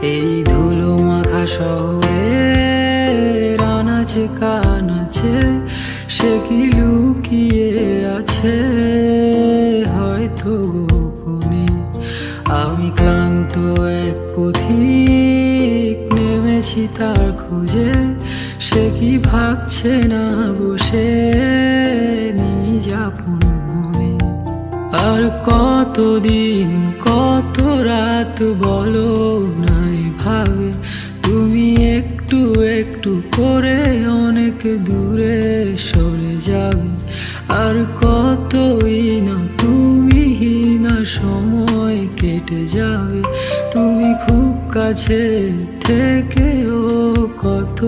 এই ধুলো মাখা শহরে আনাচে কানাচে সে কি লুকিয়ে আছে হয়তো গোপনে। আমি ক্লান্ত এক পথিক নেমেছি তার খোঁজে, সে কি ভাবছে না বসে নিজ আপন মনে। আর কতদিন কত রাত বলো নাই ভাবে, তুমি একটু একটু করে অনেক দূরে সরে যাবে। আর কতই না তুমি না সময় কেটে যাবে, তুমি খুব কাছে থেকেও কত